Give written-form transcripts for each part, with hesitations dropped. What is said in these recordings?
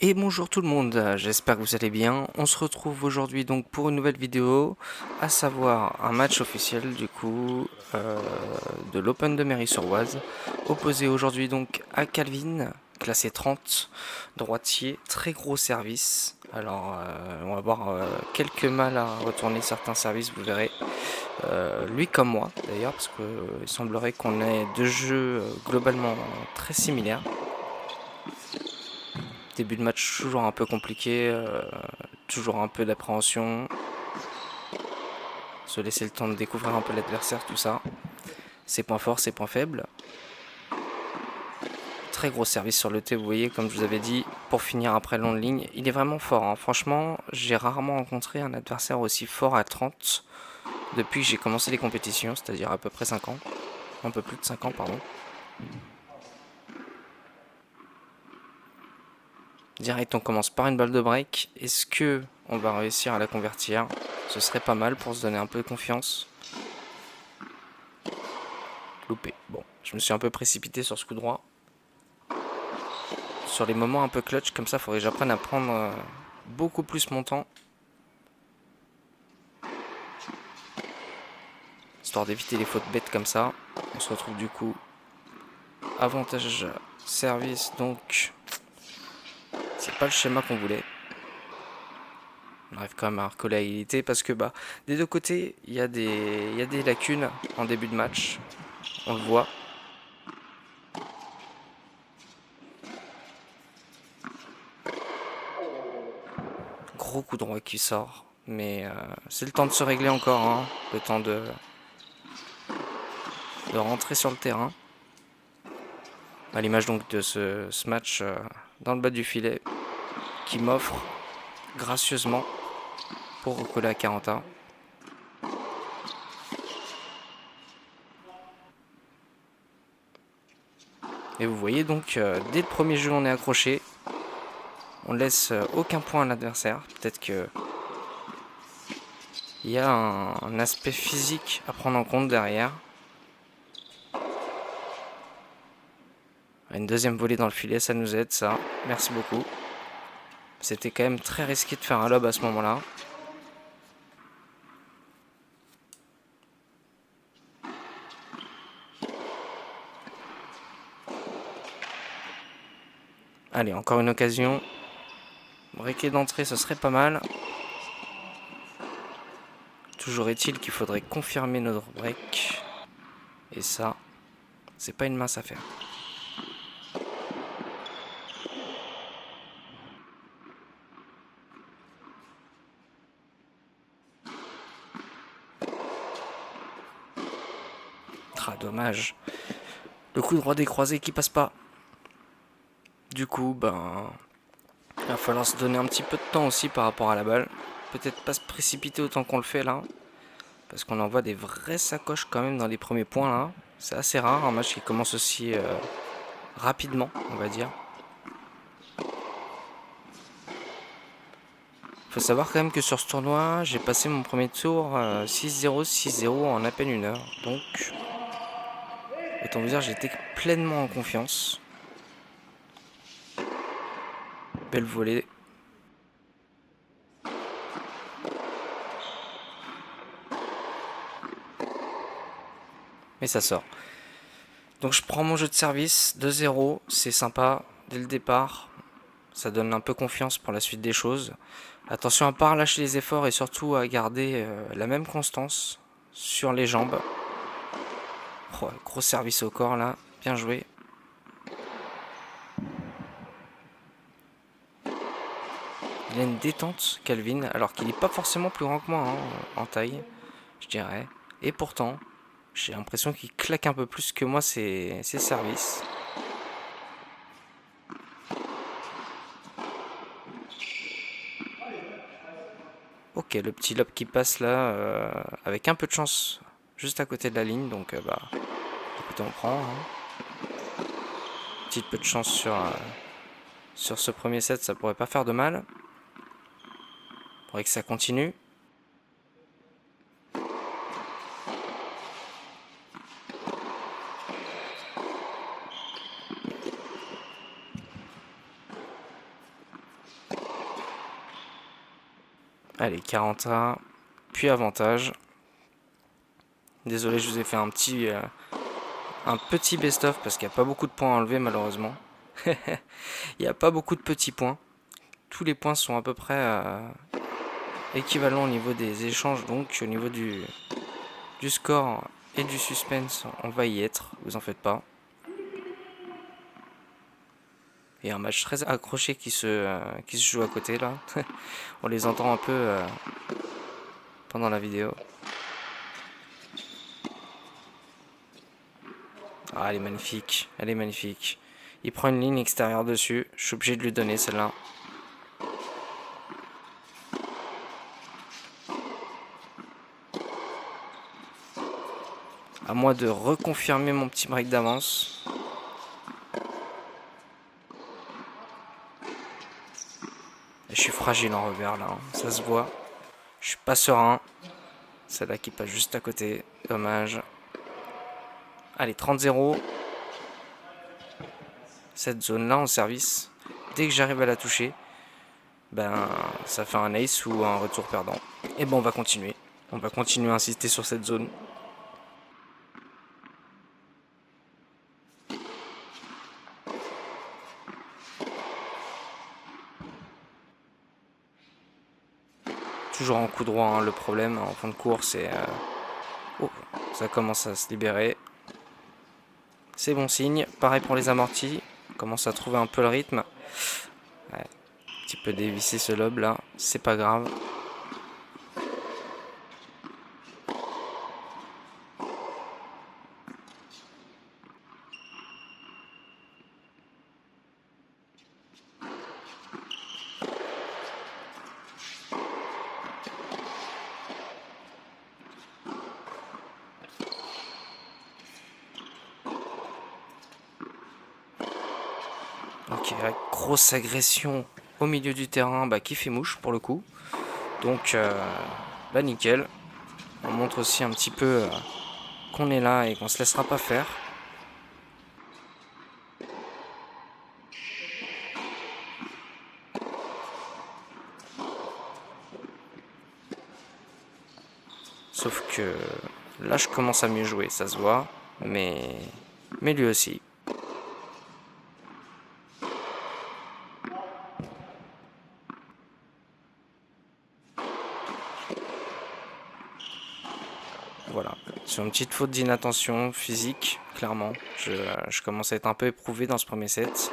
Et bonjour tout le monde, j'espère que vous allez bien. On se retrouve aujourd'hui donc pour une nouvelle vidéo, à savoir un match officiel du coup de l'Open de Mairie-sur-Oise, opposé aujourd'hui donc à Calvin, classé 30, droitier, très gros service. Alors on va avoir quelques mal à retourner certains services, vous verrez. Lui comme moi d'ailleurs, parce qu'il semblerait qu'on ait deux jeux globalement très similaires. Début de match toujours un peu compliqué, toujours un peu d'appréhension, se laisser le temps de découvrir un peu l'adversaire, tout ça. Ses points forts, ses points faibles. Très gros service sur le T, vous voyez, comme je vous avais dit, pour finir après longue ligne. Il est vraiment fort, hein. Franchement, j'ai rarement rencontré un adversaire aussi fort à 30 depuis que j'ai commencé les compétitions, c'est-à-dire à peu près 5 ans. Un peu plus de 5 ans, pardon. Direct, on commence par une balle de break. Est-ce que on va réussir à la convertir? Ce serait pas mal pour se donner un peu de confiance. Loupé. Bon, je me suis un peu précipité sur ce coup droit. Sur les moments un peu clutch comme ça, il faudrait que j'apprenne à prendre beaucoup plus mon temps. Histoire d'éviter les fautes bêtes comme ça. On se retrouve du coup avantage service, donc c'est pas le schéma qu'on voulait. On arrive quand même à recoller à égalité parce que bah des deux côtés il y a des lacunes en début de match. On le voit. Gros coup droit qui sort. Mais c'est le temps de se régler encore, hein. Le temps de rentrer sur le terrain. À l'image donc de ce match dans le bas du filet qui m'offre gracieusement pour recoller à 40A. Et vous voyez donc, dès le premier jeu, on est accroché. On laisse aucun point à l'adversaire. Peut-être que il y a un aspect physique à prendre en compte derrière. Une deuxième volée dans le filet, ça nous aide, ça. Merci beaucoup. C'était quand même très risqué de faire un lob à ce moment-là. Allez, encore une occasion. Breaker d'entrée, ce serait pas mal. Toujours est-il qu'il faudrait confirmer notre break. Et ça, c'est pas une mince affaire. Ah, dommage. Le coup droit décroisé qui passe pas. Du coup, ben, il va falloir se donner un petit peu de temps aussi par rapport à la balle. Peut-être pas se précipiter autant qu'on le fait là. Parce qu'on envoie des vraies sacoches quand même dans les premiers points là. C'est assez rare, un match qui commence aussi rapidement, on va dire. Faut savoir quand même que sur ce tournoi, j'ai passé mon premier tour 6-0, 6-0 en à peine une heure. Donc, autant vous dire, j'étais pleinement en confiance. Belle volée. Mais ça sort. Donc je prends mon jeu de service 2-0, c'est sympa dès le départ. Ça donne un peu confiance pour la suite des choses. Attention à ne pas relâcher les efforts et surtout à garder la même constance sur les jambes. Oh, gros service au corps là, bien joué. Il a une détente, Calvin, alors qu'il n'est pas forcément plus grand que moi hein, en taille, je dirais. Et pourtant, j'ai l'impression qu'il claque un peu plus que moi ses services. Ok, le petit lob qui passe là, avec un peu de chance, juste à côté de la ligne, donc bah, écoutez, on prend. Hein. Petit peu de chance sur ce premier set, ça pourrait pas faire de mal. Faudrait que ça continue. Allez, 40A, puis avantage. Désolé, je vous ai fait un petit best-of parce qu'il n'y a pas beaucoup de points à enlever malheureusement. Il n'y a pas beaucoup de petits points. Tous les points sont à peu près équivalents au niveau des échanges, donc au niveau du score et du suspense, on va y être, vous en faites pas. Il y a un match très accroché qui se joue à côté là. On les entend un peu pendant la vidéo. Ah, elle est magnifique, elle est magnifique. Il prend une ligne extérieure dessus, je suis obligé de lui donner celle-là. À moi de reconfirmer mon petit break d'avance. Je suis fragile en revers là, hein. Ça se voit. Je suis pas serein. Celle-là qui passe juste à côté, dommage. Allez, 30-0. Cette zone-là en service, dès que j'arrive à la toucher, ben ça fait un ace ou un retour perdant. Et bon, on va continuer. On va continuer à insister sur cette zone. Toujours en coup droit, hein, le problème en fin de course, c'est... Oh, ça commence à se libérer. C'est bon signe. Pareil pour les amortis. On commence à trouver un peu le rythme. Ouais. Un petit peu dévissé ce lobe là. C'est pas grave. Ok, grosse agression au milieu du terrain qui fait mouche pour le coup. Donc, nickel. On montre aussi un petit peu qu'on est là et qu'on se laissera pas faire. Sauf que là, je commence à mieux jouer, ça se voit. Mais lui aussi. Voilà. Sur une petite faute d'inattention physique, clairement. Je commence à être un peu éprouvé dans ce premier set.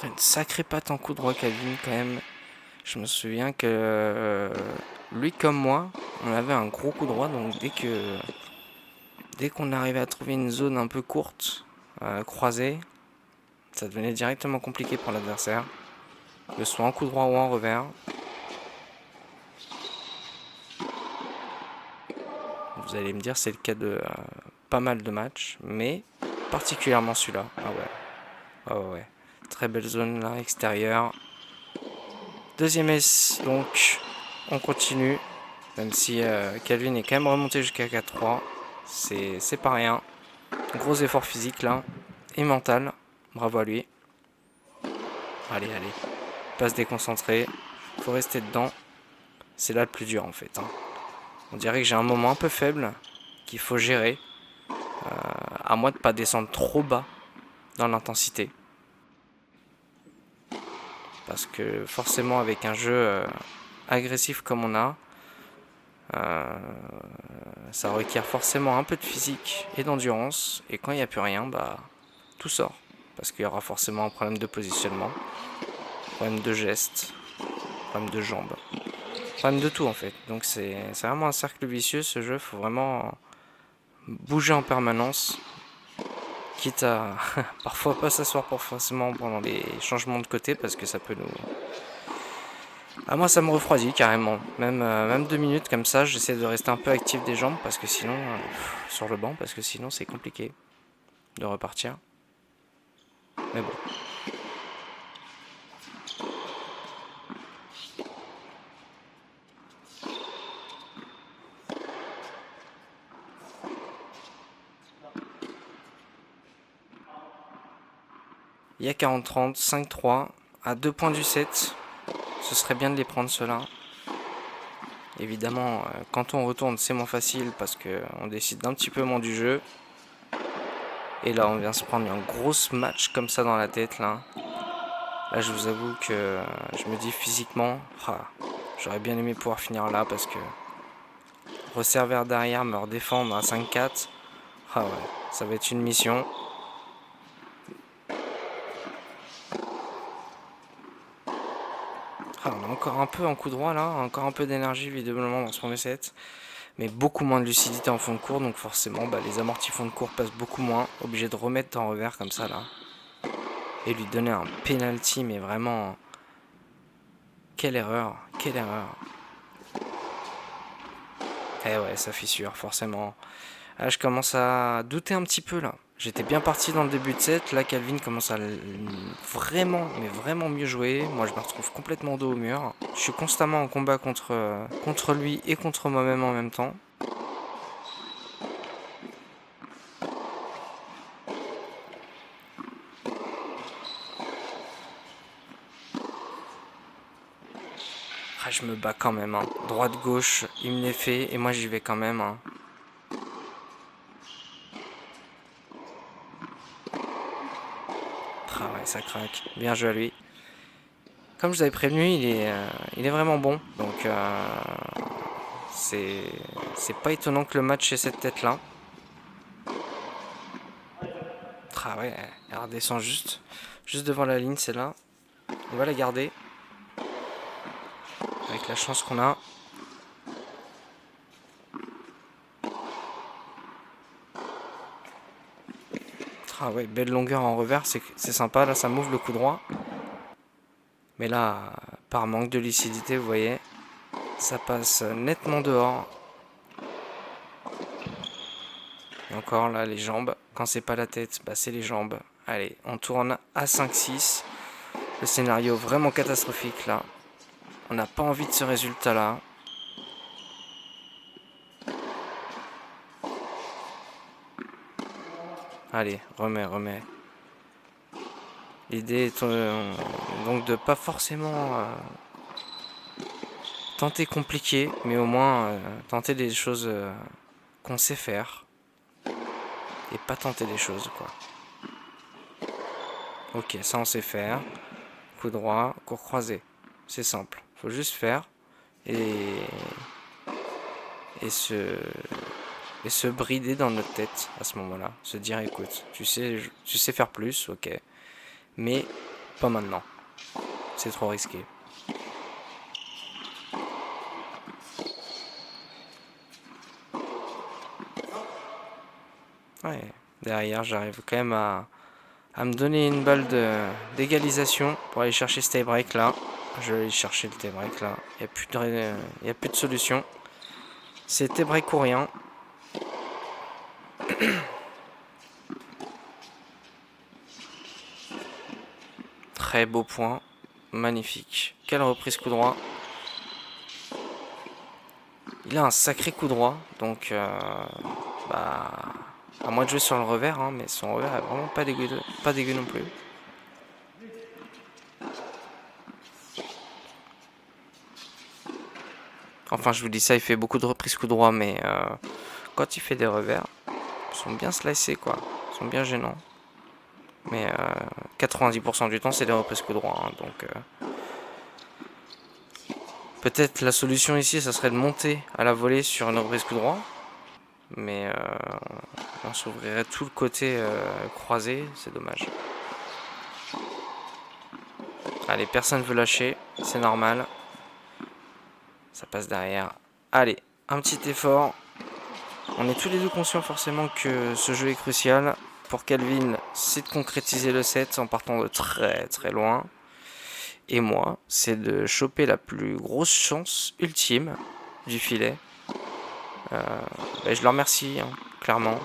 Une sacrée patte en coup droit Calvin quand même. Je me souviens que lui comme moi, on avait un gros coup droit, donc dès qu'on arrivait à trouver une zone un peu courte, croisée, ça devenait directement compliqué pour l'adversaire. Que ce soit en coup droit ou en revers. Vous allez me dire c'est le cas de pas mal de matchs, mais particulièrement celui-là. Ah ouais. Ah ouais. Très belle zone là, extérieure. Deuxième S, donc on continue. Même si Calvin est quand même remonté jusqu'à 4-3. C'est pas rien. Gros effort physique là. Et mental. Bravo à lui. Allez, allez. Pas se déconcentrer. Faut rester dedans. C'est là le plus dur en fait, hein. On dirait que j'ai un moment un peu faible qu'il faut gérer. À moi de pas descendre trop bas dans l'intensité. Parce que forcément avec un jeu agressif comme on a, ça requiert forcément un peu de physique et d'endurance. Et quand il n'y a plus rien, tout sort. Parce qu'il y aura forcément un problème de positionnement, problème de geste, problème de jambes, problème de tout en fait. Donc c'est vraiment un cercle vicieux ce jeu. Il faut vraiment bouger en permanence. Quitte à parfois pas s'asseoir pour forcément pendant les changements de côté parce que ça peut nous... Ah, moi ça me refroidit carrément. Même 2 minutes comme ça, j'essaie de rester un peu actif des jambes parce que sinon, sur le banc, parce que sinon c'est compliqué. de repartir. Mais bon. Il y a 40-30, 5-3, à 2 points du set. Ce serait bien de les prendre ceux-là. Évidemment, quand on retourne, c'est moins facile parce qu'on décide d'un petit peu moins du jeu. Et là, on vient se prendre un gros match comme ça dans la tête. Là, je vous avoue que je me dis physiquement, j'aurais bien aimé pouvoir finir là parce que resservir derrière, me redéfendre à 5-4, ouais, ça va être une mission. On a encore un peu en coup droit là, encore un peu d'énergie visiblement dans ce premier set. Mais beaucoup moins de lucidité en fond de cours, donc forcément les amortis fond de cours passent beaucoup moins. Obligé de remettre en revers comme ça là. Et lui donner un penalty, mais vraiment... Quelle erreur, quelle erreur. Eh ouais, ça fissure, forcément. Là, je commence à douter un petit peu là. J'étais bien parti dans le début de set. Là, Calvin commence à vraiment, mais vraiment mieux jouer. Moi, je me retrouve complètement dos au mur. Je suis constamment en combat contre lui et contre moi-même en même temps. Je me bats quand même. Droite-gauche, il me les fait et moi, j'y vais quand même. Ouais, ça craque. Bien joué à lui. Comme je vous avais prévenu, il est vraiment bon. Donc, c'est pas étonnant que le match ait cette tête-là. Ouais, elle redescend juste devant la ligne, c'est là. On va la garder. Avec la chance qu'on a. Ouais, belle longueur en revers, c'est sympa. Là, ça m'ouvre le coup droit. Mais là, par manque de lucidité, vous voyez, ça passe nettement dehors. Et encore là, les jambes. Quand c'est pas la tête, c'est les jambes. Allez, on tourne à 5-6. Le scénario vraiment catastrophique là. On n'a pas envie de ce résultat là. Allez, remets. L'idée est donc de pas forcément tenter compliqué, mais au moins tenter des choses qu'on sait faire. Et pas tenter des choses, quoi. Ok, ça on sait faire. Coup droit, court croisé. C'est simple. Faut juste faire. Et se brider dans notre tête à ce moment-là. Se dire, écoute, tu sais faire plus, ok. Mais pas maintenant. C'est trop risqué. Ouais, derrière, j'arrive quand même à me donner une balle d'égalisation pour aller chercher ce tie-break là. Je vais aller chercher le tie-break là. Il n'y a plus de solution. C'est tie-break ou rien. Très beau point. Magnifique. Quelle reprise coup droit. Il a un sacré coup droit. Donc, à moins de jouer sur le revers, mais son revers est vraiment pas dégueu non plus. Enfin, je vous dis ça, il fait beaucoup de reprises coup droit, mais quand il fait des revers, ils sont bien slicés, quoi. Ils sont bien gênants. Mais 90% du temps, c'est des reprises coup droit. Donc, peut-être la solution ici, ça serait de monter à la volée sur une reprise coup droit. Mais on s'ouvrirait tout le côté croisé, c'est dommage. Allez, personne ne veut lâcher, c'est normal. Ça passe derrière. Allez, un petit effort. On est tous les deux conscients forcément que ce jeu est crucial. Pour Calvin, c'est de concrétiser le set en partant de très très loin. Et moi, c'est de choper la plus grosse chance ultime du filet. Je le remercie, clairement.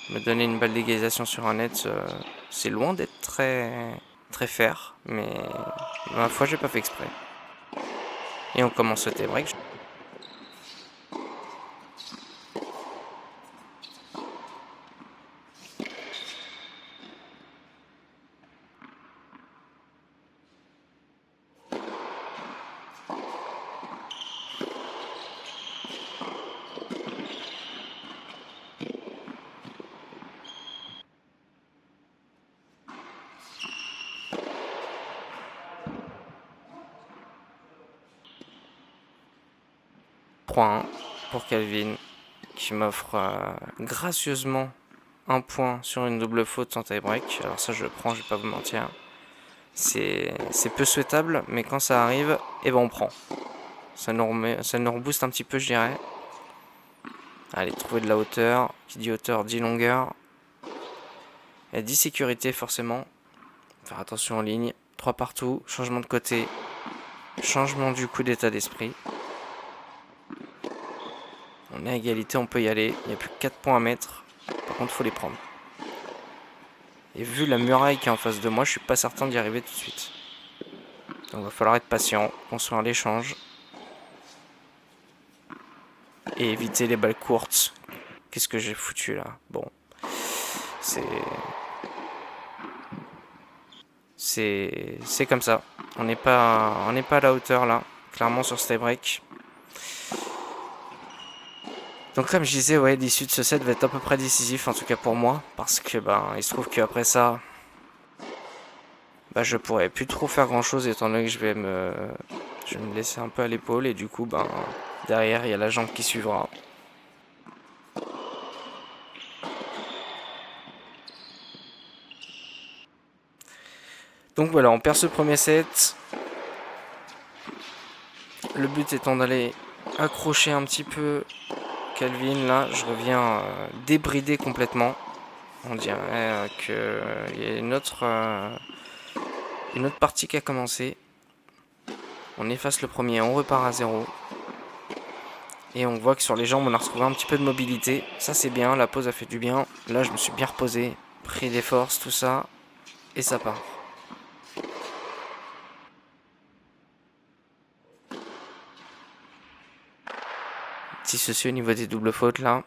Me donner une balle d'égalisation sur un net, c'est loin d'être très fair, mais ma foi, j'ai pas fait exprès. Et on commence le tie-break. Pour Calvin, qui m'offre gracieusement un point sur une double faute en tie-break. Alors ça, je le prends, je vais pas vous mentir. C'est peu souhaitable, mais quand ça arrive, eh ben on prend. Ça nous rebooste un petit peu, je dirais. Allez, trouver de la hauteur. Qui dit hauteur dit longueur. Elle dit sécurité, forcément. Faire attention en ligne. 3 partout, changement de côté. Changement du coup d'état d'esprit. On est à égalité, on peut y aller. Il n'y a plus que 4 points à mettre. Par contre, il faut les prendre. Et vu la muraille qui est en face de moi, je suis pas certain d'y arriver tout de suite. Donc il va falloir être patient, construire l'échange. Et éviter les balles courtes. Qu'est-ce que j'ai foutu là? Bon. C'est comme ça. On n'est pas à la hauteur là. Clairement sur ce tie-break. Donc comme je disais, ouais, l'issue de ce set va être à peu près décisif, en tout cas pour moi, parce que il se trouve qu'après ça, je pourrais plus trop faire grand chose étant donné que je vais me laisser un peu à l'épaule et du coup, derrière il y a la jambe qui suivra. Donc voilà, on perd ce premier set. Le but étant d'aller accrocher un petit peu Calvin. Là, je reviens débridé complètement. On dirait qu'il y a une autre partie qui a commencé. On efface le premier, on repart à 0. Et on voit que sur les jambes, on a retrouvé un petit peu de mobilité. Ça, c'est bien, la pause a fait du bien. Là, je me suis bien reposé, pris des forces, tout ça. Et ça part. Petit souci au niveau des doubles fautes, là.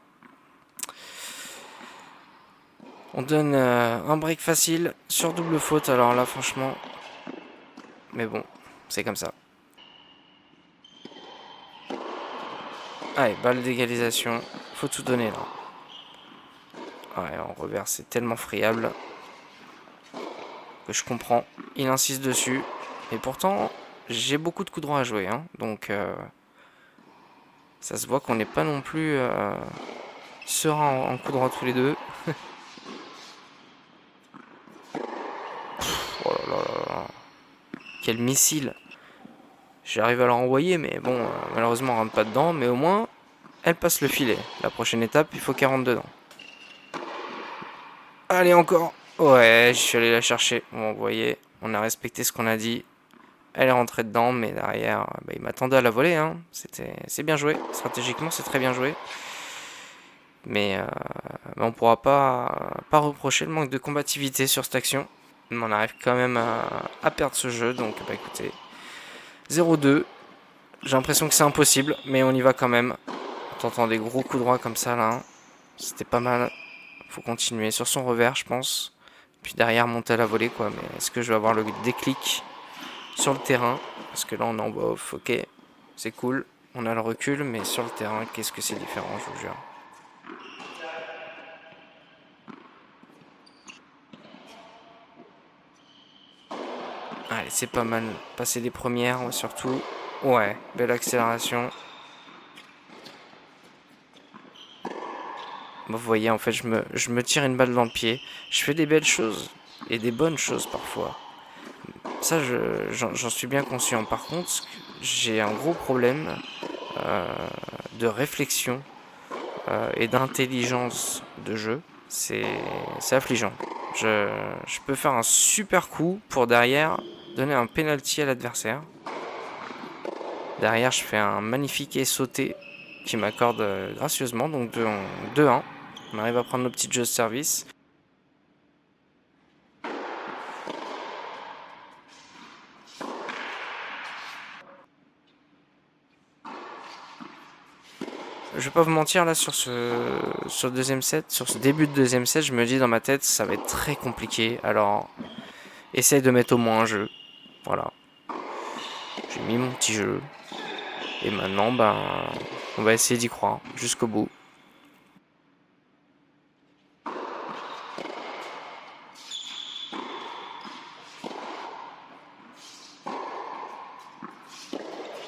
On donne un break facile sur double faute. Alors là, franchement... Mais bon, c'est comme ça. Allez, balle d'égalisation. Faut tout donner, là. Ouais, en revers, c'est tellement friable que je comprends. Il insiste dessus. Et pourtant, j'ai beaucoup de coups droits à jouer. Hein, donc, ça se voit qu'on n'est pas non plus serein en coups droits tous les deux. Oh là là là. Quel missile. J'arrive à la renvoyer, mais bon, malheureusement, on rentre pas dedans. Mais au moins, elle passe le filet. La prochaine étape, il faut qu'elle rentre dedans. Allez, encore. Ouais, je suis allé la chercher. Bon, vous voyez, on a respecté ce qu'on a dit. Elle est rentrée dedans, mais derrière, il m'attendait à la voler. Hein. C'est bien joué. Stratégiquement, c'est très bien joué. Mais on pourra pas reprocher le manque de combativité sur cette action. Mais on arrive quand même à perdre ce jeu. Donc, écoutez, 0-2. J'ai l'impression que c'est impossible, mais on y va quand même. En tentant des gros coups droits comme ça, là. C'était pas mal. Faut continuer sur son revers, je pense. Puis derrière, monter à la volée, quoi. Mais est-ce que je vais avoir le déclic sur le terrain? Parce que là, on est en off, ok. C'est cool. On a le recul, mais sur le terrain, qu'est-ce que c'est différent, je vous jure. Allez, c'est pas mal. Passer les premières, surtout. Ouais, belle accélération. Vous voyez, en fait, je me tire une balle dans le pied. Je fais des belles choses et des bonnes choses parfois. Ça, j'en suis bien conscient. Par contre, j'ai un gros problème de réflexion et d'intelligence de jeu. C'est affligeant. Je peux faire un super coup pour derrière donner un penalty à l'adversaire. Derrière, je fais un magnifique et sauté qui m'accorde gracieusement. Donc 2-1. On arrive à prendre nos petits jeux de service. Je vais pas vous mentir, là, sur ce deuxième set, sur ce début de deuxième set, je me dis dans ma tête, ça va être très compliqué. Alors, essaye de mettre au moins un jeu. Voilà. J'ai mis mon petit jeu. Et maintenant, ben, on va essayer d'y croire jusqu'au bout.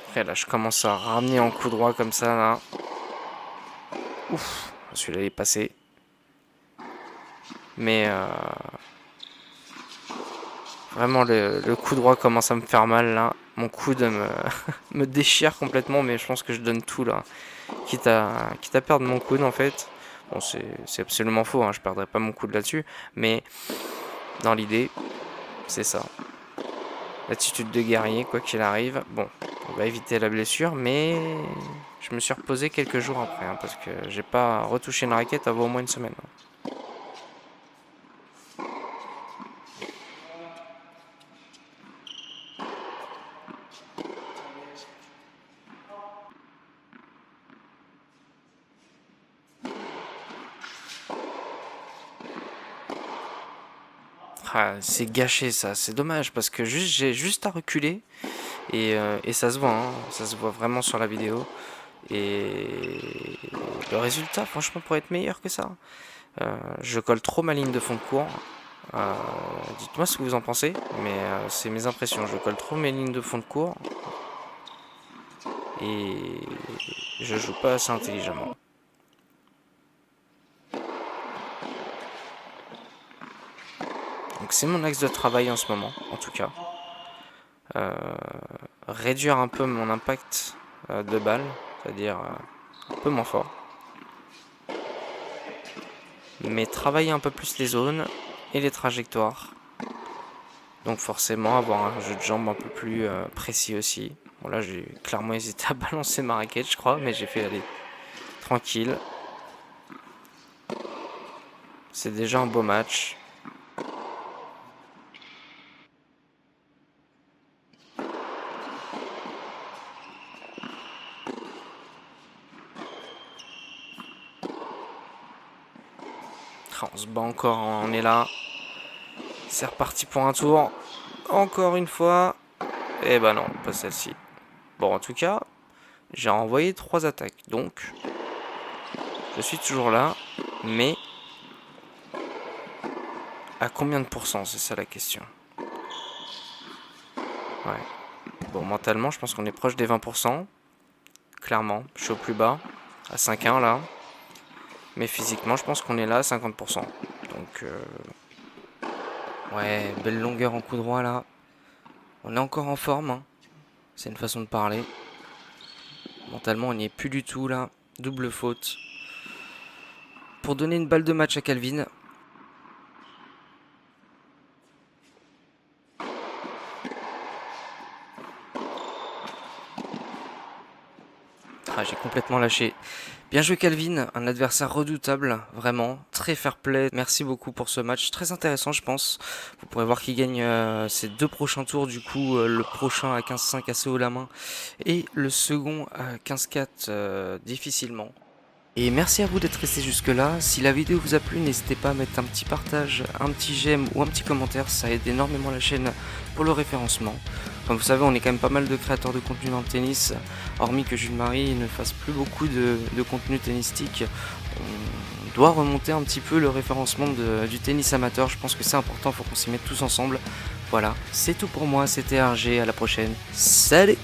Après, là, je commence à ramener en coup droit comme ça, là. Ouf, celui-là est passé. Mais vraiment, le coup droit commence à me faire mal, là. Mon coude me déchire complètement, mais je pense que je donne tout, là. Quitte à perdre mon coude, en fait. Bon, c'est absolument faux, hein, je perdrai pas mon coude là-dessus. Mais dans l'idée, c'est ça. L'attitude de guerrier, quoi qu'il arrive. Bon, on va éviter la blessure, mais je me suis reposé quelques jours après, hein, parce que j'ai pas retouché une raquette avant au moins une semaine. Ah, c'est gâché ça, c'est dommage parce que j'ai juste à reculer et ça se voit, hein, ça se voit vraiment sur la vidéo. Et le résultat, franchement, pourrait être meilleur que ça. Je colle trop ma ligne de fond de cours. Dites-moi ce que vous en pensez, mais c'est mes impressions. Je colle trop mes lignes de fond de cours et je joue pas assez intelligemment. Donc c'est mon axe de travail en ce moment, en tout cas. Réduire un peu mon impact de balle, c'est-à-dire un peu moins fort. Mais travailler un peu plus les zones et les trajectoires. Donc forcément avoir un jeu de jambes un peu plus précis aussi. Bon là j'ai clairement hésité à balancer ma raquette je crois, mais j'ai fait aller tranquille. C'est déjà un beau match. On se bat encore, on est là. C'est reparti pour un tour. Encore une fois. Eh ben non, pas celle-ci. Bon, en tout cas, j'ai renvoyé 3 attaques. Donc, je suis toujours là. Mais, à combien de pourcents? C'est ça la question. Ouais. Bon, mentalement, je pense qu'on est proche des 20%. Clairement, je suis au plus bas. À 5-1 là. Mais physiquement, je pense qu'on est là à 50%. Donc, ouais, belle longueur en coup droit là. On est encore en forme, hein. C'est une façon de parler. Mentalement, on n'y est plus du tout là. Double faute. Pour donner une balle de match à Calvin. Ah, j'ai complètement lâché. Bien joué Calvin, un adversaire redoutable, vraiment, très fair play. Merci beaucoup pour ce match, très intéressant je pense. Vous pourrez voir qu'il gagne ses 2 prochains tours, du coup le prochain à 15-5 assez haut la main et le second à 15-4 difficilement. Et merci à vous d'être resté jusque là. Si la vidéo vous a plu, n'hésitez pas à mettre un petit partage, un petit j'aime ou un petit commentaire, ça aide énormément la chaîne pour le référencement. Comme vous savez, on est quand même pas mal de créateurs de contenu dans le tennis, hormis que Jules Marie ne fasse plus beaucoup de contenu tennistique. On doit remonter un petit peu le référencement du tennis amateur, je pense que c'est important, il faut qu'on s'y mette tous ensemble. Voilà, c'est tout pour moi, c'était RG, à la prochaine, salut!